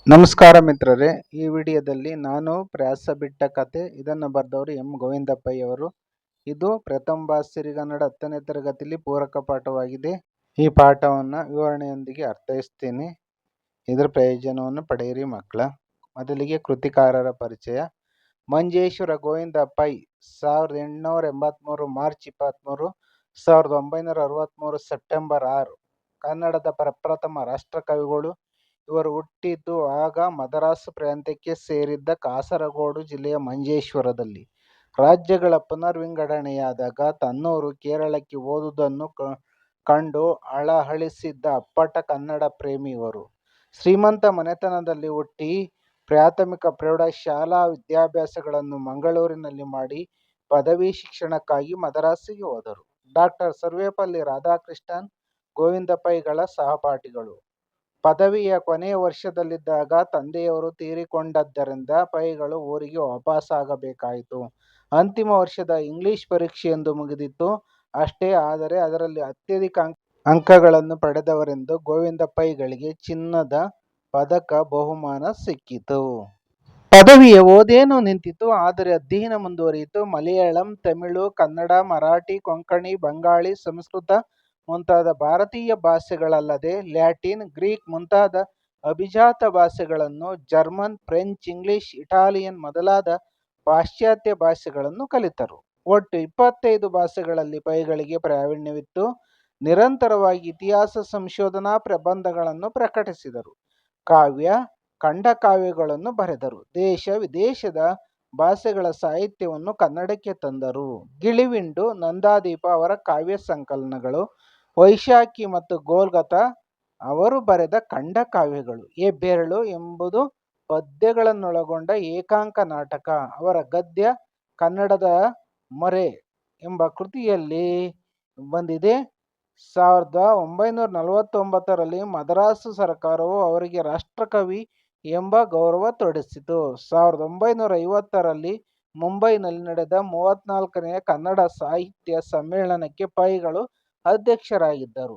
ನಮಸ್ಕಾರ ಮಿತ್ರರೇ, ಈ ವಿಡಿಯೋದಲ್ಲಿ ನಾನು ಪ್ರಯಾಸ ಬಿಟ್ಟ ಕತೆ ಇದನ್ನು ಬರೆದವರು ಎಂ ಗೋವಿಂದಪ್ಪಯ್ಯವರು. ಇದು ಪ್ರಥಮ ಭಾಷೆ ಸಿರಿಗನ್ನಡ 10ನೇ ತರಗತಿಯಲ್ಲಿ ಪೂರಕ ಪಾಠವಾಗಿದೆ. ಈ ಪಾಠವನ್ನು ವಿವರಣೆಯೊಂದಿಗೆ ಅರ್ಥೈಸ್ತೇನೆ. ಇದರ ಪ್ರಯೋಜನವನ್ನು ಪಡೆಯಿರಿ ಮಕ್ಕಳ. ಮೊದಲಿಗೆ ಕೃತಿಕಾರರ ಪರಿಚಯ. ಮಂಜೇಶ್ವರ ಗೋವಿಂದ ಪೈ 1883 ಮಾರ್ಚ್ 23, 1963 ಸೆಪ್ಟೆಂಬರ್ 6 ಕನ್ನಡದ ಪ್ರಪ್ರಥಮ ರಾಷ್ಟ್ರಕವಿಗಳು. ಇವರು ಹುಟ್ಟಿದ್ದು ಆಗ ಮದರಾಸು ಪ್ರಾಂತ್ಯಕ್ಕೆ ಸೇರಿದ್ದ ಕಾಸರಗೋಡು ಜಿಲ್ಲೆಯ ಮಂಜೇಶ್ವರದಲ್ಲಿ. ರಾಜ್ಯಗಳ ಪುನರ್ವಿಂಗಡಣೆಯಾದಾಗ ತನ್ನೂರು ಕೇರಳಕ್ಕೆ ಹೋದುದನ್ನು ಕಂಡು ಹಳಹಳಿಸಿದ್ದ ಅಪ್ಪಟ ಕನ್ನಡ ಪ್ರೇಮಿ ಇವರು. ಶ್ರೀಮಂತ ಮನೆತನದಲ್ಲಿ ಹುಟ್ಟಿ ಪ್ರಾಥಮಿಕ ಪ್ರೌಢಶಾಲಾ ವಿದ್ಯಾಭ್ಯಾಸಗಳನ್ನು ಮಂಗಳೂರಿನಲ್ಲಿ ಮಾಡಿ ಪದವಿ ಶಿಕ್ಷಣಕ್ಕಾಗಿ ಮದರಾಸಿಗೆ ಹೋದರು. ಡಾಕ್ಟರ್ ಸರ್ವೇಪಲ್ಲಿ ರಾಧಾಕೃಷ್ಣನ್ ಗೋವಿಂದ ಪೈಗಳ ಸಹಪಾಠಿಗಳು. ಪದವಿಯ ಕೊನೆಯ ವರ್ಷದಲ್ಲಿದ್ದಾಗ ತಂದೆಯವರು ತೀರಿಕೊಂಡದ್ದರಿಂದ ಪೈಗಳು ಊರಿಗೆ ವಾಪಸ್ಸಾಗಬೇಕಾಯಿತು. ಅಂತಿಮ ವರ್ಷದ ಇಂಗ್ಲಿಷ್ ಪರೀಕ್ಷೆಯೊಂದು ಮುಗಿದಿತ್ತು ಅಷ್ಟೇ. ಆದರೆ ಅದರಲ್ಲಿ ಅತ್ಯಧಿಕ ಅಂಕಗಳನ್ನು ಪಡೆದವರೆಂದು ಗೋವಿಂದ ಪೈಗಳಿಗೆ ಚಿನ್ನದ ಪದಕ ಬಹುಮಾನ ಸಿಕ್ಕಿತು. ಪದವಿಯ ಓದೇನೂ ನಿಂತಿತು, ಆದರೆ ಅಧ್ಯಯನ ಮುಂದುವರಿಯಿತು. ಮಲಯಾಳಂ, ತಮಿಳು, ಕನ್ನಡ, ಮರಾಠಿ, ಕೊಂಕಣಿ, ಬಂಗಾಳಿ, ಸಂಸ್ಕೃತ ಮುಂತಾದ ಭಾರತೀಯ ಭಾಷೆಗಳಲ್ಲದೆ ಲ್ಯಾಟಿನ್, ಗ್ರೀಕ್ ಮುಂತಾದ ಅಭಿಜಾತ ಭಾಷೆಗಳನ್ನು, ಜರ್ಮನ್, ಫ್ರೆಂಚ್, ಇಂಗ್ಲಿಷ್, ಇಟಾಲಿಯನ್ ಮೊದಲಾದ ಪಾಶ್ಚಾತ್ಯ ಭಾಷೆಗಳನ್ನು ಕಲಿತರು. ಒಟ್ಟು 25 ಭಾಷೆಗಳಲ್ಲಿ ಪೈಗಳಿಗೆ ಪ್ರಾವೀಣ್ಯವಿತ್ತು. ನಿರಂತರವಾಗಿ ಇತಿಹಾಸ ಸಂಶೋಧನಾ ಪ್ರಬಂಧಗಳನ್ನು ಪ್ರಕಟಿಸಿದರು. ಕಾವ್ಯ, ಖಂಡಕಾವ್ಯಗಳನ್ನು ಬರೆದರು. ದೇಶ ವಿದೇಶದ ಭಾಷೆಗಳ ಸಾಹಿತ್ಯವನ್ನು ಕನ್ನಡಕ್ಕೆ ತಂದರು. ಗಿಳಿವಿಂಡು, ನಂದಾದೀಪ ಅವರ ಕಾವ್ಯ ಸಂಕಲನಗಳು. ವೈಶಾಖಿ ಮತ್ತು ಗೋಲ್ಗತ ಅವರು ಬರೆದ ಖಂಡಕಾವ್ಯಗಳು. ಹೆಬ್ಬೆರಳು ಎಂಬುದು ಪದ್ಯಗಳನ್ನೊಳಗೊಂಡ ಏಕಾಂಕ ನಾಟಕ. ಅವರ ಗದ್ಯ ಕನ್ನಡದ ಮೊರೆ ಎಂಬ ಕೃತಿಯಲ್ಲಿ ಬಂದಿದೆ. 1949ರಲ್ಲಿ ಮದರಾಸು ಸರ್ಕಾರವು ಅವರಿಗೆ ರಾಷ್ಟ್ರಕವಿ ಎಂಬ ಗೌರವ ತೊಡಿಸಿತು. 1950ರಲ್ಲಿ ಮುಂಬೈನಲ್ಲಿ ನಡೆದ 34ನೇ ಕನ್ನಡ ಸಾಹಿತ್ಯ ಸಮ್ಮೇಳನಕ್ಕೆ ಪೈಗಳು ಅಧ್ಯಕ್ಷರಾಗಿದ್ದರು.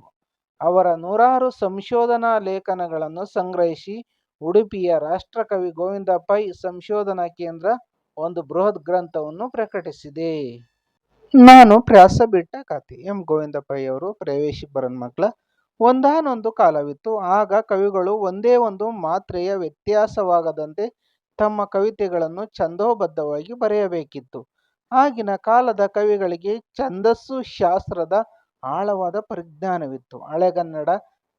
ಅವರ ನೂರಾರು ಸಂಶೋಧನಾ ಲೇಖನಗಳನ್ನು ಸಂಗ್ರಹಿಸಿ ಉಡುಪಿಯ ರಾಷ್ಟ್ರಕವಿ ಗೋವಿಂದ ಪೈ ಸಂಶೋಧನಾ ಕೇಂದ್ರ ಒಂದು ಬೃಹತ್ ಗ್ರಂಥವನ್ನು ಪ್ರಕಟಿಸಿದೆ. ನಾನು ಪ್ರಯಾಸ ಬಿಟ್ಟ ಕತೆ. ಎಂ ಗೋವಿಂದ ಪೈಯವರು ಪ್ರವೇಶಿಗೆ ಬರನ್ ಮಕ್ಕಳ. ಒಂದಾನೊಂದು ಕಾಲವಿತ್ತು. ಆಗ ಕವಿಗಳು ಒಂದೇ ಒಂದು ಮಾತ್ರೆಯ ವ್ಯತ್ಯಾಸವಾಗದಂತೆ ತಮ್ಮ ಕವಿತೆಗಳನ್ನು ಛಂದೋಬದ್ಧವಾಗಿ ಬರೆಯಬೇಕಿತ್ತು. ಆಗಿನ ಕಾಲದ ಕವಿಗಳಿಗೆ ಛಂದಸ್ಸು ಶಾಸ್ತ್ರದ ಆಳವಾದ ಪರಿಜ್ಞಾನವಿತ್ತು. ಹಳೆಗನ್ನಡ,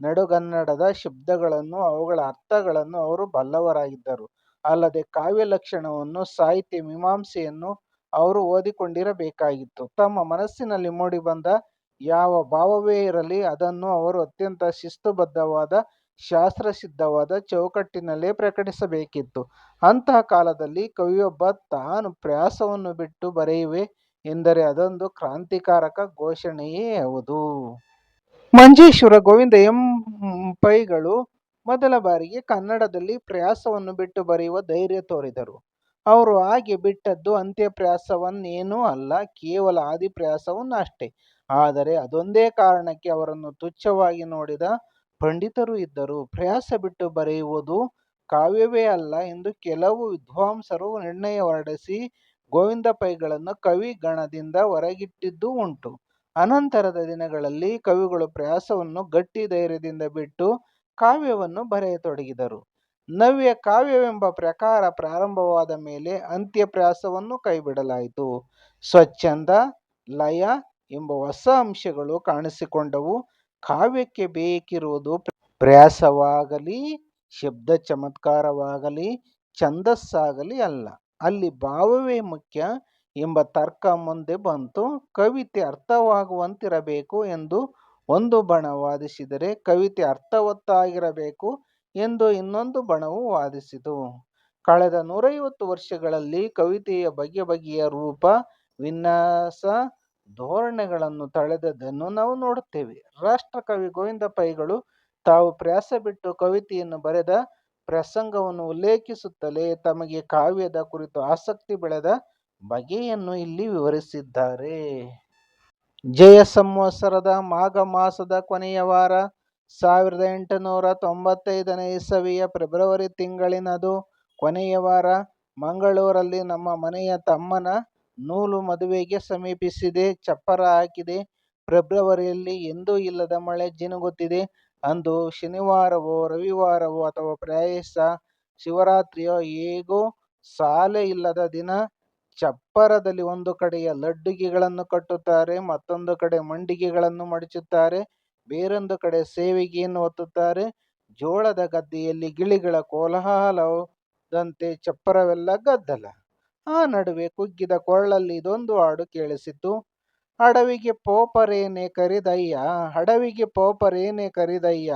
ನಡುಗನ್ನಡದ ಶಬ್ದಗಳನ್ನು, ಅವುಗಳ ಅರ್ಥಗಳನ್ನು ಅವರು ಬಲ್ಲವರಾಗಿದ್ದರು. ಅಲ್ಲದೆ ಕಾವ್ಯ ಲಕ್ಷಣವನ್ನು, ಸಾಹಿತ್ಯ ಮೀಮಾಂಸೆಯನ್ನು ಅವರು ಓದಿಕೊಂಡಿರಬೇಕಾಗಿತ್ತು. ತಮ್ಮ ಮನಸ್ಸಿನಲ್ಲಿ ಮೂಡಿಬಂದ ಯಾವ ಭಾವವೇ ಇರಲಿ ಅದನ್ನು ಅವರು ಅತ್ಯಂತ ಶಿಸ್ತುಬದ್ಧವಾದ, ಶಾಸ್ತ್ರಸಿದ್ಧವಾದ ಚೌಕಟ್ಟಿನಲ್ಲೇ ಪ್ರಕಟಿಸಬೇಕಿತ್ತು. ಅಂತಹ ಕಾಲದಲ್ಲಿ ಕವಿಯೊಬ್ಬ ತಾನು ಪ್ರಯಾಸವನ್ನು ಬಿಟ್ಟು ಬರೆಯುವೆ ಎಂದರೆ ಅದೊಂದು ಕ್ರಾಂತಿಕಾರಕ ಘೋಷಣೆಯೇ ಹೌದು. ಮಂಜೇಶ್ವರ ಗೋವಿಂದ ಎಂ ಪೈಗಳು ಮೊದಲ ಬಾರಿಗೆ ಕನ್ನಡದಲ್ಲಿ ಪ್ರಯಾಸವನ್ನು ಬಿಟ್ಟು ಬರೆಯುವ ಧೈರ್ಯ ತೋರಿದರು. ಅವರು ಹಾಗೆ ಬಿಟ್ಟದ್ದು ಅಂತ್ಯಪ್ರಯಾಸವನ್ನೇನೂ ಅಲ್ಲ, ಕೇವಲ ಆದಿಪ್ರಯಾಸವನ್ನು ಅಷ್ಟೇ. ಆದರೆ ಅದೊಂದೇ ಕಾರಣಕ್ಕೆ ಅವರನ್ನು ತುಚ್ಛವಾಗಿ ನೋಡಿದ ಪಂಡಿತರೂ ಇದ್ದರು. ಪ್ರಯಾಸ ಬಿಟ್ಟು ಬರೆಯುವುದು ಕಾವ್ಯವೇ ಅಲ್ಲ ಎಂದು ಕೆಲವು ವಿದ್ವಾಂಸರು ನಿರ್ಣಯ ಹೊರಡಿಸಿ ಗೋವಿಂದ ಪೈಗಳನ್ನು ಕವಿ ಗಣದಿಂದ ಹೊರಗಿಟ್ಟಿದ್ದೂ ಉಂಟು. ಅನಂತರದ ದಿನಗಳಲ್ಲಿ ಕವಿಗಳು ಪ್ರಯಾಸವನ್ನು ಗಟ್ಟಿ ಧೈರ್ಯದಿಂದ ಬಿಟ್ಟು ಕಾವ್ಯವನ್ನು ಬರೆಯತೊಡಗಿದರು. ನವ್ಯ ಕಾವ್ಯವೆಂಬ ಪ್ರಕಾರ ಪ್ರಾರಂಭವಾದ ಮೇಲೆ ಅಂತ್ಯಪ್ರಯಾಸವನ್ನು ಕೈಬಿಡಲಾಯಿತು. ಸ್ವಚ್ಛಂದ, ಲಯ ಎಂಬ ಹೊಸ ಅಂಶಗಳು ಕಾಣಿಸಿಕೊಂಡವು. ಕಾವ್ಯಕ್ಕೆ ಬೇಕಿರುವುದು ಪ್ರಯಾಸವಾಗಲಿ, ಶಬ್ದ ಚಮತ್ಕಾರವಾಗಲಿ, ಛಂದಸ್ಸಾಗಲಿ ಅಲ್ಲ, ಅಲ್ಲಿ ಭಾವವೇ ಮುಖ್ಯ ಎಂಬ ತರ್ಕ ಮುಂದೆ ಬಂತು. ಕವಿತೆ ಅರ್ಥವಾಗುವಂತಿರಬೇಕು ಎಂದು ಒಂದು ಬಣ ವಾದಿಸಿದರೆ, ಕವಿತೆ ಅರ್ಥವತ್ತಾಗಿರಬೇಕು ಎಂದು ಇನ್ನೊಂದು ಬಣವು ವಾದಿಸಿತು. ಕಳೆದ 150 ವರ್ಷಗಳಲ್ಲಿ ಕವಿತೆಯ ಬಗೆ ಬಗೆಯ ರೂಪ, ವಿನ್ಯಾಸ, ಧೋರಣೆಗಳನ್ನು ತಳೆದದ್ದನ್ನು ನಾವು ನೋಡುತ್ತೇವೆ. ರಾಷ್ಟ್ರಕವಿ ಗೋವಿಂದ ಪೈಗಳು ತಾವು ಪ್ರಯಾಸ ಬಿಟ್ಟು ಕವಿತೆಯನ್ನು ಬರೆದ ಪ್ರಸಂಗವನ್ನು ಉಲ್ಲೇಖಿಸುತ್ತಲೇ ತಮಗೆ ಕಾವ್ಯದ ಕುರಿತು ಆಸಕ್ತಿ ಬೆಳೆದ ಬಗೆಯನ್ನು ಇಲ್ಲಿ ವಿವರಿಸಿದ್ದಾರೆ. ಜಯ ಸಂವತ್ಸರದ ಮಾಘ ಮಾಸದ ಕೊನೆಯ ವಾರ 1895 ಇಸವಿಯ ಫೆಬ್ರವರಿ ತಿಂಗಳಿನದು ಕೊನೆಯ ವಾರ. ಮಂಗಳೂರಲ್ಲಿ ನಮ್ಮ ಮನೆಯ ತಮ್ಮನ ನೂಲು ಮದುವೆಗೆ ಸಮೀಪಿಸಿದೆ. ಚಪ್ಪರ ಹಾಕಿದೆ. ಫೆಬ್ರವರಿಯಲ್ಲಿ ಎಂದೂ ಇಲ್ಲದ ಮಳೆ ಜಿನುಗುತ್ತಿದೆ. ಅಂದು ಶನಿವಾರವೋ ರವಿವಾರವೋ ಅಥವಾ ಪ್ರಾಯಶಃ ಶಿವರಾತ್ರಿಯೋ ಹೇಗೋ ಸಾಲೆ ಇಲ್ಲದ ದಿನ. ಚಪ್ಪರದಲ್ಲಿ ಒಂದು ಕಡೆಯ ಲಡ್ಡುಗೆಗಳನ್ನು ಕಟ್ಟುತ್ತಾರೆ, ಮತ್ತೊಂದು ಕಡೆ ಮಂಡಿಗೆಗಳನ್ನು ಮಡಚುತ್ತಾರೆ, ಬೇರೊಂದು ಕಡೆ ಸೇವಿಗೆಯನ್ನು ಒತ್ತುತ್ತಾರೆ. ಜೋಳದ ಗದ್ದೆಯಲ್ಲಿ ಗಿಳಿಗಳ ಕೋಲಾಹಲದಂತೆ ಚಪ್ಪರವೆಲ್ಲ ಗದ್ದಲ. ಆ ನಡುವೆ ಕುಗ್ಗಿದ ಕೊರಳಲ್ಲಿ ಇದೊಂದು ಹಾಡು ಕೇಳಿಸಿತು. ಅಡವಿಗೆ ಪೋಪರೇನೆ ಕರಿದಯ್ಯ, ಅಡವಿಗೆ ಪೋಪರೇನೆ ಕರಿದಯ್ಯ,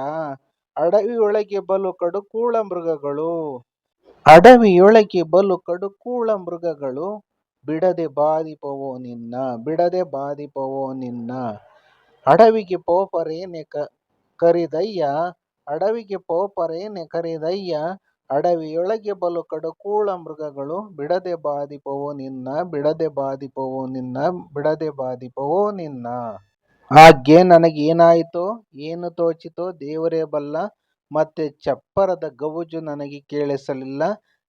ಅಡವಿಯೊಳಗೆ ಬಲು ಕಡುಕೂಳ ಮೃಗಗಳು, ಅಡವಿಯೊಳಗೆ ಬಲು ಕಡುಕೂಳ ಮೃಗಗಳು, ಬಿಡದೆ ಬಾಧಿಪವೋ ನಿನ್ನ, ಬಿಡದೆ ಬಾಧಿಪವೋ ನಿನ್ನ. ಅಡವಿಗೆ ಪೋಪರೇನೆ ಕರಿದಯ್ಯ, ಅಡವಿಗೆ ಪೋಪರೇನೆ ಕರಿದಯ್ಯ, ಅಡವಿಯೊಳಗೆ ಬಲು ಕಡುಕೂಳ ಮೃಗಗಳು, ಬಿಡದೆ ಬಾಧಿಪವೋ ನಿನ್ನ, ಬಿಡದೆ ಬಾಧಿಪವೋ ನಿನ್ನ, ಬಿಡದೆ ಬಾಧಿಪವೋ ನಿನ್ನ. ಆಗ್ಗೆ ನನಗೇನಾಯಿತೋ ಏನು ತೋಚಿತೋ ದೇವರೇ ಬಲ್ಲ. ಮತ್ತೆ ಚಪ್ಪರದ ಗವುಜು ನನಗೆ ಕೇಳಿಸಲಿಲ್ಲ.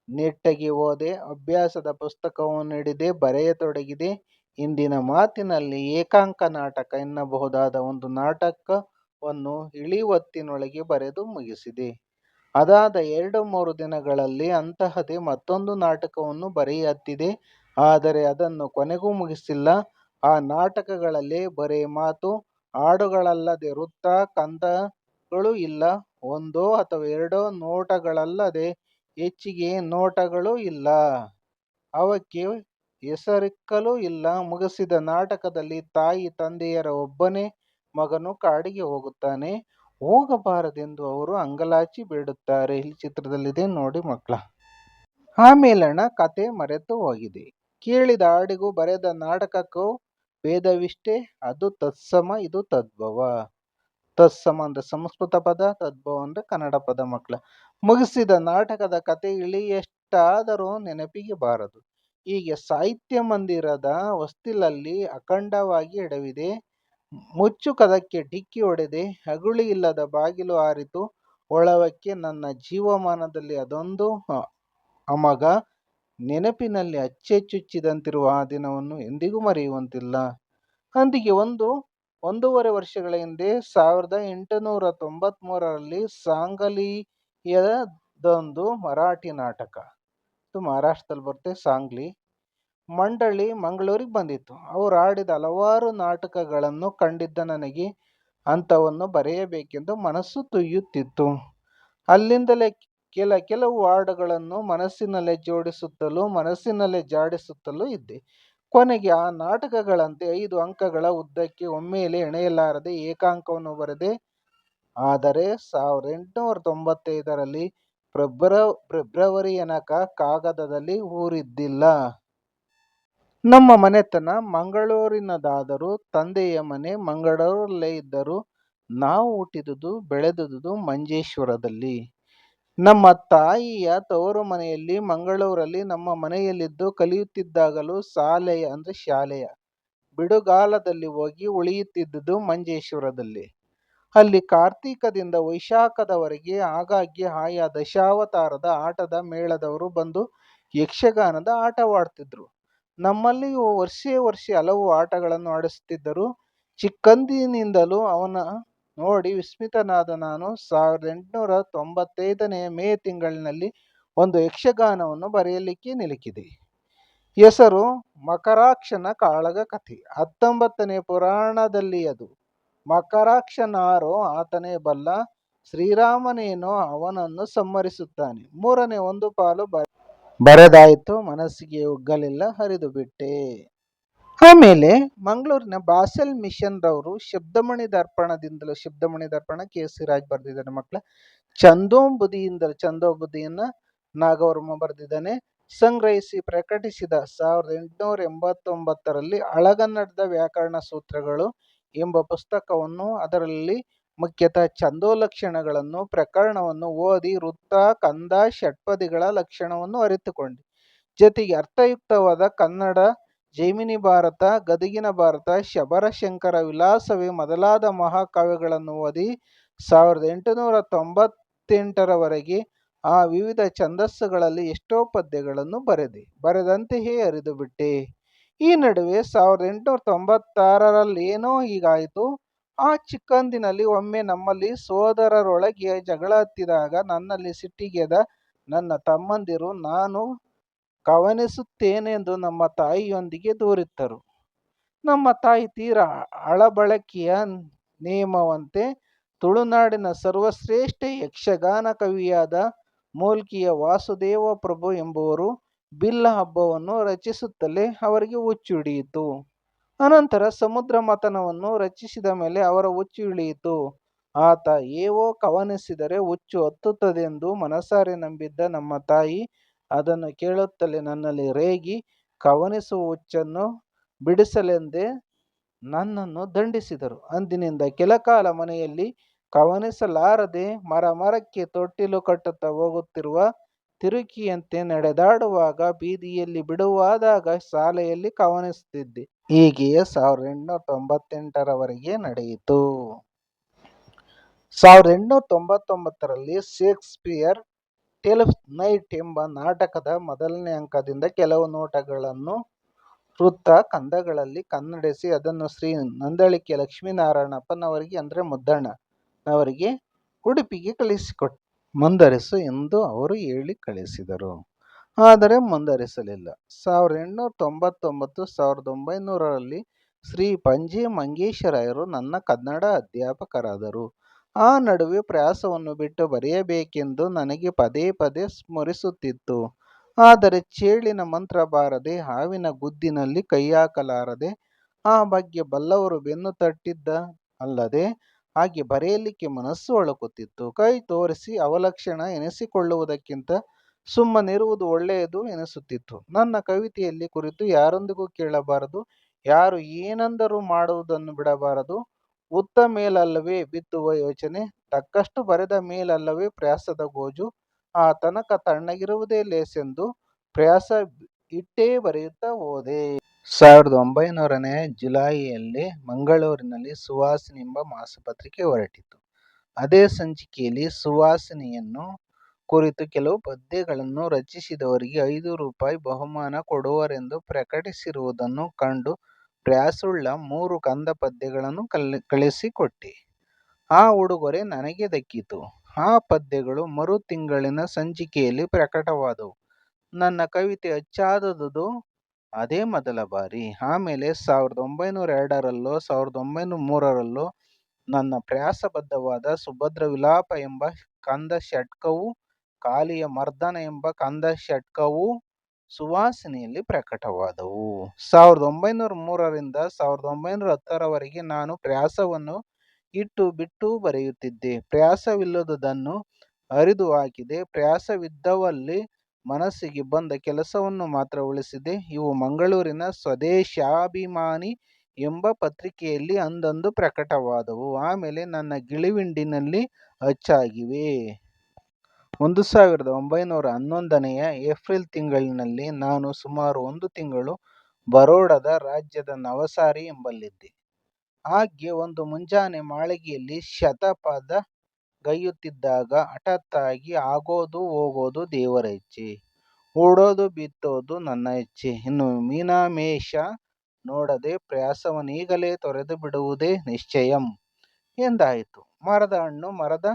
ನೆಟ್ಟಗೆ ಹೋದೆ, ಅಭ್ಯಾಸದ ಪುಸ್ತಕವನ್ನು ಹಿಡಿದೆ, ಬರೆಯತೊಡಗಿದೆ. ಇಂದಿನ ಮಾತಿನಲ್ಲಿ ಏಕಾಂಕ ನಾಟಕ ಎನ್ನಬಹುದಾದ ಒಂದು ನಾಟಕವನ್ನು ಇಳಿವೊತ್ತಿನೊಳಗೆ ಬರೆದು ಮುಗಿಸಿದೆ. ಅದಾದ 2-3 ದಿನಗಳಲ್ಲಿ ಅಂತಹದೇ ಮತ್ತೊಂದು ನಾಟಕವನ್ನು ಬರೆಯಹತ್ತಿದೆ. ಆದರೆ ಅದನ್ನು ಕೊನೆಗೂ ಮುಗಿಸಿಲ್ಲ. ಆ ನಾಟಕಗಳಲ್ಲಿ ಬರೇ ಮಾತು, ಹಾಡುಗಳಲ್ಲದೆ ವೃತ್ತ ಕಂದಗಳೂ ಇಲ್ಲ. ಒಂದೋ ಅಥವಾ ಎರಡೋ ನೋಟಗಳಲ್ಲದೆ ಹೆಚ್ಚಿಗೆ ನೋಟಗಳೂ ಇಲ್ಲ. ಅವಕ್ಕೆ ಹೆಸರಿಕ್ಕಲೂ ಇಲ್ಲ. ಮುಗಿಸಿದ ನಾಟಕದಲ್ಲಿ ತಾಯಿ ತಂದೆಯರ ಒಬ್ಬನೇ ಮಗನು ಕಾಡಿಗೆ ಹೋಗುತ್ತಾನೆ. ಹೋಗಬಾರದೆಂದು ಅವರು ಅಂಗಲಾಚಿ ಬೇಡುತ್ತಾರೆ. ಇಲ್ಲಿ ಚಿತ್ರದಲ್ಲಿದೆ ನೋಡಿ ಮಕ್ಕಳ. ಆಮೇಲಣ ಕತೆ ಮರೆತು ಹೋಗಿದೆ. ಕೇಳಿದ ಹಾಡಿಗೂ ಬರೆದ ನಾಟಕಕ್ಕೂ ಭೇದವಿಷ್ಟೇ. ಅದು ತತ್ಸಮ, ಇದು ತದ್ಭವ. ತತ್ಸಮ ಅಂದ್ರೆ ಸಂಸ್ಕೃತ ಪದ, ತದ್ಭವ ಅಂದ್ರೆ ಕನ್ನಡ ಪದ ಮಕ್ಕಳ. ಮುಗಿಸಿದ ನಾಟಕದ ಕತೆ ಇಳಿಯಷ್ಟಾದರೂ ನೆನಪಿಗೆ ಬಾರದು. ಹೀಗೆ ಸಾಹಿತ್ಯ ಮಂದಿರದ ಹೊಸ್ತಿಲಲ್ಲಿ ಅಖಂಡವಾಗಿ ಎಡವಿದೆ. ಮುಚ್ಚು ಕದಕ್ಕೆ ಡಿಕ್ಕಿ ಹೊಡೆದೆ. ಅಗುಳಿ ಇಲ್ಲದ ಬಾಗಿಲು ಹಾರಿತು ಒಳವಕ್ಕೆ. ನನ್ನ ಜೀವಮಾನದಲ್ಲಿ ಅದೊಂದು ಅಮಗ ನೆನಪಿನಲ್ಲಿ ಅಚ್ಚೆ ಚುಚ್ಚಿದಂತಿರುವ ಆ ದಿನವನ್ನು ಎಂದಿಗೂ ಮರೆಯುವಂತಿಲ್ಲ. ಅಂದಿಗೆ 1-1.5 ವರ್ಷಗಳ ಹಿಂದೆ 1893ರಲ್ಲಿ ಸಾಂಗಲಿಯದೊಂದು ಮರಾಠಿ ನಾಟಕ, ಇದು ಮಹಾರಾಷ್ಟ್ರದಲ್ಲಿ ಬರುತ್ತೆ, ಸಾಂಗ್ಲಿ ಮಂಡಳಿ ಮಂಗಳೂರಿಗೆ ಬಂದಿತ್ತು. ಅವರು ಆಡಿದ ಹಲವಾರು ನಾಟಕಗಳನ್ನು ಕಂಡಿದ್ದ ನನಗೆ ಅಂಥವನ್ನು ಬರೆಯಬೇಕೆಂದು ಮನಸ್ಸು ತುಯ್ಯುತ್ತಿತ್ತು. ಅಲ್ಲಿಂದಲೇ ಕೆಲವು ಹಾಡುಗಳನ್ನು ಮನಸ್ಸಿನಲ್ಲೇ ಜಾಡಿಸುತ್ತಲೂ ಇದ್ದೆ. ಕೊನೆಗೆ ಆ ನಾಟಕಗಳಂತೆ 5 ಅಂಕಗಳ ಉದ್ದಕ್ಕೆ ಒಮ್ಮೆಲೇ ಎಣೆಯಲಾರದೆ ಏಕಾಂಕವನ್ನು ಬರೆದೆ. ಆದರೆ 1895ರಲ್ಲಿ ಫೆಬ್ರವರಿಯನಕ ಕಾಗದದಲ್ಲಿ ಊರಿದ್ದಿಲ್ಲ. ನಮ್ಮ ಮನೆತನ ಮಂಗಳೂರಿನದಾದರೂ ತಂದೆಯ ಮನೆ ಮಂಗಳೂರಲ್ಲೇ ಇದ್ದರೂ ನಾವು ಹುಟ್ಟಿದುದು ಬೆಳೆದುದು ಮಂಜೇಶ್ವರದಲ್ಲಿ. ನಮ್ಮ ತಾಯಿಯ ತವರು ಮನೆಯಲ್ಲಿ ಮಂಗಳೂರಲ್ಲಿ. ನಮ್ಮ ಮನೆಯಲ್ಲಿದ್ದು ಕಲಿಯುತ್ತಿದ್ದಾಗಲೂ ಶಾಲೆಯ ಬಿಡುಗಾಲದಲ್ಲಿ ಹೋಗಿ ಉಳಿಯುತ್ತಿದ್ದುದು ಮಂಜೇಶ್ವರದಲ್ಲಿ. ಅಲ್ಲಿ ಕಾರ್ತೀಕದಿಂದ ವೈಶಾಖದವರೆಗೆ ಆಗಾಗ್ಗೆ ಆಯಾ ದಶಾವತಾರದ ಆಟದ ಮೇಳದವರು ಬಂದು ಯಕ್ಷಗಾನದ ಆಟವಾಡ್ತಿದ್ರು. ನಮ್ಮಲ್ಲಿಯೂ ವರ್ಷೆ ಹಲವು ಆಟಗಳನ್ನು ಆಡಿಸುತ್ತಿದ್ದರು. ಚಿಕ್ಕಂದಿನಿಂದಲೂ ಅವನ ನೋಡಿ ವಿಸ್ಮಿತನಾದ ನಾನು 1895ನೇ ಮೇ ತಿಂಗಳಿನಲ್ಲಿ ಒಂದು ಯಕ್ಷಗಾನವನ್ನು ಬರೆಯಲಿಕ್ಕೆ ನಿಲುಕಿದೆ. ಹೆಸರು ಮಕರಾಕ್ಷನ ಕಾಳಗ ಕಥೆ. 19ನೇ ಪುರಾಣದಲ್ಲಿ ಅದು. ಮಕರಾಕ್ಷನಾರೋ ಆತನೇ ಬಲ್ಲ, ಶ್ರೀರಾಮನೇನೋ ಅವನನ್ನು ಸಂಹರಿಸುತ್ತಾನೆ. 3ನೇ ಒಂದು ಪಾಲು ಬರೆದಾಯಿತು, ಮನಸ್ಸಿಗೆ ಒಗ್ಗಲಿಲ್ಲ, ಹರಿದು ಬಿಟ್ಟೆ. ಆಮೇಲೆ ಮಂಗಳೂರಿನ ಬಾಸೆಲ್ ಮಿಷನ್ ರವರು ಶಬ್ದಮಣಿ ದರ್ಪಣ ಕೆ.ಸಿ. ರಾಜ್ ಬರೆದಿದ್ದಾನೆ ಮಕ್ಕಳ. ಚಂದೋಬುದಿಯನ್ನ ನಾಗವರ್ಮ ಬರೆದಿದ್ದಾನೆ. ಸಂಗ್ರಹಿಸಿ ಪ್ರಕಟಿಸಿದ 1889ರಲ್ಲಿ ಹಳಗನ್ನಡದ ವ್ಯಾಕರಣ ಸೂತ್ರಗಳು ಎಂಬ ಪುಸ್ತಕವನ್ನು, ಅದರಲ್ಲಿ ಮುಖ್ಯತಃ ಛಂದೋಲಕ್ಷಣಗಳನ್ನು ಪ್ರಕರಣವನ್ನು ಓದಿ ವೃತ್ತ ಕಂದ ಷಟ್ಪದಿಗಳ ಲಕ್ಷಣವನ್ನು ಅರಿತುಕೊಂಡೆ. ಜೊತೆಗೆ ಅರ್ಥಯುಕ್ತವಾದ ಕನ್ನಡ ಜೈಮಿನಿ ಭಾರತ, ಗದಗಿನ ಭಾರತ, ಶಬರಶಂಕರ ವಿಲಾಸವೇ ಮೊದಲಾದ ಮಹಾಕಾವ್ಯಗಳನ್ನು ಓದಿ 1898ರವರೆಗೆ ಆ ವಿವಿಧ ಛಂದಸ್ಸುಗಳಲ್ಲಿ ಎಷ್ಟೋ ಪದ್ಯಗಳನ್ನು ಬರೆದಂತೆಯೇ ಹರಿದು ಬಿಟ್ಟೆ. ಈ ನಡುವೆ 1896ರಲ್ಲೇನೋ ಹೀಗಾಯಿತು. ಆ ಚಿಕ್ಕಂದಿನಲ್ಲಿ ಒಮ್ಮೆ ನಮ್ಮಲ್ಲಿ ಸೋದರರೊಳಗೆ ಜಗಳ ಹತ್ತಿದಾಗ ನನ್ನಲ್ಲಿ ಸಿಟ್ಟಿಗೆದ ನನ್ನ ತಮ್ಮಂದಿರು ನಾನು ಕವನಿಸುತ್ತೇನೆಂದು ನಮ್ಮ ತಾಯಿಯೊಂದಿಗೆ ದೂರಿತ್ತರು. ನಮ್ಮ ತಾಯಿ ತೀರಾ ಅಳಬಳಕೆಯ ನೇಮವಂತೆ ತುಳುನಾಡಿನ ಸರ್ವಶ್ರೇಷ್ಠ ಯಕ್ಷಗಾನ ಕವಿಯಾದ ಮೂಲ್ಕಿಯ ವಾಸುದೇವ ಪ್ರಭು ಎಂಬುವರು ಬಿಲ್ಲ ಹಬ್ಬವನ್ನು ರಚಿಸುತ್ತಲೇ ಅವರಿಗೆ ಹುಚ್ಚು ಹಿಡಿಯಿತು. ಅನಂತರ ಸಮುದ್ರ ಮಥನವನ್ನು ರಚಿಸಿದ ಮೇಲೆ ಅವರ ಹುಚ್ಚು ಇಳಿಯಿತು. ಆತ ಏವೋ ಕವನಿಸಿದರೆ ಹುಚ್ಚು ಹತ್ತುತ್ತದೆಂದು ಮನಸಾರೆ ನಂಬಿದ್ದ ನಮ್ಮ ತಾಯಿ ಅದನ್ನು ಕೇಳುತ್ತಲೇ ನನ್ನಲ್ಲಿ ರೇಗಿ ಕವನಿಸುವ ಹುಚ್ಚನ್ನು ಬಿಡಿಸಲೆಂದೇ ನನ್ನನ್ನು ದಂಡಿಸಿದರು. ಅಂದಿನಿಂದ ಕೆಲಕಾಲ ಮನೆಯಲ್ಲಿ ಕವನಿಸಲಾರದೆ ಮರಕ್ಕೆ ತೊಟ್ಟಿಲು ಕಟ್ಟುತ್ತಾ ಹೋಗುತ್ತಿರುವ ತಿರುಕಿಯಂತೆ ನಡೆದಾಡುವಾಗ, ಬೀದಿಯಲ್ಲಿ ಬಿಡುವಾದಾಗ ಶಾಲೆಯಲ್ಲಿ ಕವನಿಸುತ್ತಿದ್ದೆ. ಹೀಗೆಯೇ 1898ರವರೆಗೆ ನಡೆಯಿತು. 1899ರಲ್ಲಿ ಶೇಕ್ಸ್ಪಿಯರ್ ಟ್ವೆಲ್ತ್ ನೈಟ್ ಎಂಬ ನಾಟಕದ ಮೊದಲನೇ ಅಂಕದಿಂದ ಕೆಲವು ನೋಟಗಳನ್ನು ವೃತ್ತ ಕಂದಗಳಲ್ಲಿ ಕನ್ನಡಿಸಿ ಅದನ್ನು ಶ್ರೀ ನಂದಳಿಕೆ ಲಕ್ಷ್ಮೀನಾರಾಯಣಪ್ಪನವರಿಗೆ ಅಂದರೆ ಮುದ್ದಣ್ಣನವರಿಗೆ ಉಡುಪಿಗೆ ಕಳಿಸಿಕೊಟ್ಟೆ. ಮುಂದರಿಸು ಎಂದು ಅವರು ಹೇಳಿ ಕಳಿಸಿದರು. ಆದರೆ ಮುಂದರಿಸಲಿಲ್ಲ. 1899-1900ರಲ್ಲಿ ಶ್ರೀ ಪಂಜೆ ಮಂಗೇಶರಾಯರು ನನ್ನ ಕನ್ನಡ ಅಧ್ಯಾಪಕರಾದರು. ಆ ನಡುವೆ ಪ್ರಯಾಸವನ್ನು ಬಿಟ್ಟು ಬರೆಯಬೇಕೆಂದು ನನಗೆ ಪದೇ ಪದೇ ಸ್ಫುರಿಸುತ್ತಿತ್ತು. ಆದರೆ ಚೇಳಿನ ಮಂತ್ರ ಬಾರದೆ, ಹಾವಿನ ಗುದ್ದಿನಲ್ಲಿ ಕೈಹಾಕಲಾರದೆ, ಆ ಬಗ್ಗೆ ಬಲ್ಲವರು ಬೆನ್ನು ತಟ್ಟಿದ್ದ ಅಲ್ಲದೆ ಹಾಗೆ ಬರೆಯಲಿಕ್ಕೆ ಮನಸ್ಸು ಒಳುಕುತ್ತಿತ್ತು. ಕೈ ತೋರಿಸಿ ಅವಲಕ್ಷಣ ಎನಿಸಿಕೊಳ್ಳುವುದಕ್ಕಿಂತ ಸುಮ್ಮನಿರುವುದು ಒಳ್ಳೆಯದು ಎನಿಸುತ್ತಿತ್ತು. ನನ್ನ ಕವಿತೆಯಲ್ಲಿ ಕುರಿತು ಯಾರೊಂದಿಗೂ ಕೇಳಬಾರದು, ಯಾರು ಏನಂದರೂ ಮಾಡುವುದನ್ನು ಬಿಡಬಾರದು. ಉತ್ತ ಮೇಲಲ್ಲವೇ ಬಿತ್ತುವ ಯೋಚನೆ, ತಕ್ಕಷ್ಟು ಬರೆದ ಮೇಲಲ್ಲವೇ ಪ್ರಯಾಸದ ಗೋಜು, ಆ ತನಕ ತಣ್ಣಗಿರುವುದೇ ಲೇಸೆಂದು ಪ್ರಯಾಸ ಇಟ್ಟೇ ಬರೆಯುತ್ತಾ ಹೋದೆ. 1900ನೇ ಜುಲಾಯಿಯಲ್ಲಿ ಮಂಗಳೂರಿನಲ್ಲಿ ಸುವಾಸಿನಿ ಎಂಬ ಮಾಸಪತ್ರಿಕೆ ಹೊರಟಿತು. ಅದೇ ಸಂಚಿಕೆಯಲ್ಲಿ ಸುವಾಸಿನಿಯನ್ನು ಕುರಿತು ಕೆಲವು ಪದ್ಯಗಳನ್ನು ರಚಿಸಿದವರಿಗೆ 5 ರೂಪಾಯಿ ಬಹುಮಾನ ಕೊಡುವರೆಂದು ಪ್ರಕಟಿಸಿರುವುದನ್ನು ಕಂಡು ಪ್ರಯಾಸವುಳ್ಳ 3 ಕಂದ ಪದ್ಯಗಳನ್ನು ಕಳಿಸಿಕೊಟ್ಟೆ. ಆ ಉಡುಗೊರೆ ನನಗೆ ದಕ್ಕಿತು. ಆ ಪದ್ಯಗಳು ಮರು ತಿಂಗಳಿನ ಸಂಚಿಕೆಯಲ್ಲಿ ಪ್ರಕಟವಾದವು. ನನ್ನ ಕವಿತೆ ಅಚ್ಚಾದುದು ಅದೇ ಮೊದಲ ಬಾರಿ. ಆಮೇಲೆ 1902ರಲ್ಲೋ 1903ರಲ್ಲೋ ನನ್ನ ಪ್ರಯಾಸಬದ್ಧವಾದ ಸುಭದ್ರ ವಿಲಾಪ ಎಂಬ ಕಂದ ಷಟ್ಕವೂ ಕಾಳಿಯ ಮರ್ದನ ಎಂಬ ಕಂದ ಷಟ್ಕವೂ ಸುವಾಸಿನಿಯಲ್ಲಿ ಪ್ರಕಟವಾದವು. 1903ರಿಂದ 1910ರವರೆಗೆ ನಾನು ಪ್ರಯಾಸವನ್ನು ಇಟ್ಟು ಬಿಟ್ಟು ಬರೆಯುತ್ತಿದ್ದೆ. ಪ್ರಯಾಸವಿಲ್ಲದುದನ್ನು ಹರಿದು ಹಾಕಿದೆ. ಪ್ರಯಾಸವಿದ್ದವಲ್ಲಿ ಮನಸ್ಸಿಗೆ ಬಂದ ಕೆಲಸವನ್ನು ಮಾತ್ರ ಉಳಿಸಿದೆ. ಇವು ಮಂಗಳೂರಿನ ಸ್ವದೇಶಾಭಿಮಾನಿ ಎಂಬ ಪತ್ರಿಕೆಯಲ್ಲಿ ಅಂದಂದು ಪ್ರಕಟವಾದವು. ಆಮೇಲೆ ನನ್ನ ಗಿಳಿವಿಂಡಿನಲ್ಲಿ ಅಚ್ಚಾಗಿವೆ. 1911ನೆಯ ಏಪ್ರಿಲ್ ತಿಂಗಳಿನಲ್ಲಿ ನಾನು ಸುಮಾರು 1 ತಿಂಗಳು ಬರೋಡದ ರಾಜ್ಯದ ನವಸಾರಿ ಎಂಬಲ್ಲಿದ್ದೆ. ಆಗ್ಗೆ ಒಂದು ಮುಂಜಾನೆ ಮಾಳಿಗೆಯಲ್ಲಿ ಶತಪಥಗೈಯುತ್ತಿದ್ದಾಗ ಹಠಾತ್ತಾಗಿ ಆಗೋದು ಹೋಗೋದು ದೇವರ ಇಚ್ಛೆ, ಹೂಡೋದು ಬಿತ್ತೋದು ನನ್ನ ಇಚ್ಛೆ, ಇನ್ನು ಮೀನಮೇಷ ನೋಡದೆ ಪ್ರಯಾಸವನ್ನೀಗಲೇ ತೊರೆದು ಬಿಡುವುದೇ ನಿಶ್ಚಯಂ ಎಂದಾಯಿತು. ಮರದ ಹಣ್ಣು ಮರದ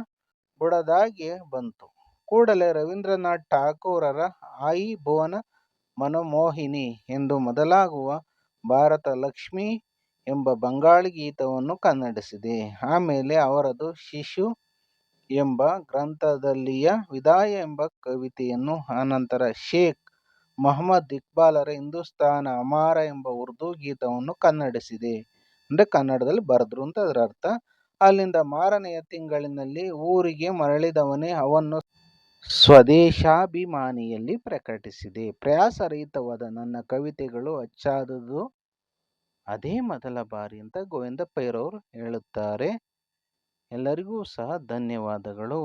ಬುಡದಾಗೆ ಬಂತು. ಕೂಡಲೇ ರವೀಂದ್ರನಾಥ್ ಠಾಕೂರರ ಆಯಿ ಭುವನ ಮನಮೋಹಿನಿ ಎಂದು ಮೊದಲಾಗುವ ಭಾರತ ಲಕ್ಷ್ಮಿ ಎಂಬ ಬಂಗಾಳಿ ಗೀತವನ್ನು ಕನ್ನಡಿಸಿದೆ. ಆಮೇಲೆ ಅವರದು ಶಿಶು ಎಂಬ ಗ್ರಂಥದಲ್ಲಿಯ ವಿದಾಯ ಎಂಬ ಕವಿತೆಯನ್ನು, ಆನಂತರ ಶೇಖ್ ಮೊಹಮ್ಮದ್ ಇಕ್ಬಾಲರ ಹಿಂದೂಸ್ತಾನ ಹಮಾರ ಎಂಬ ಉರ್ದು ಗೀತವನ್ನು ಕನ್ನಡಿಸಿದೆ. ಅಂದರೆ ಕನ್ನಡದಲ್ಲಿ ಬರೆದ್ರು ಅಂತ ಅದರ ಅರ್ಥ. ಅಲ್ಲಿಂದ ಮಾರನೆಯ ತಿಂಗಳಿನಲ್ಲಿ ಊರಿಗೆ ಮರಳಿದವನೇ ಅವನ್ನು ಸ್ವದೇಶಾಭಿಮಾನಿಯಲ್ಲಿ ಪ್ರಕಟಿಸಿದೆ. ಪ್ರಯಾಸರಹಿತವಾದ ನನ್ನ ಕವಿತೆಗಳು ಅಚ್ಚಾದುದು ಅದೇ ಮೊದಲ ಬಾರಿ ಅಂತ ಗೋವಿಂದ ಪೈರವರು ಹೇಳುತ್ತಾರೆ. ಎಲ್ಲರಿಗೂ ಸಹ ಧನ್ಯವಾದಗಳು.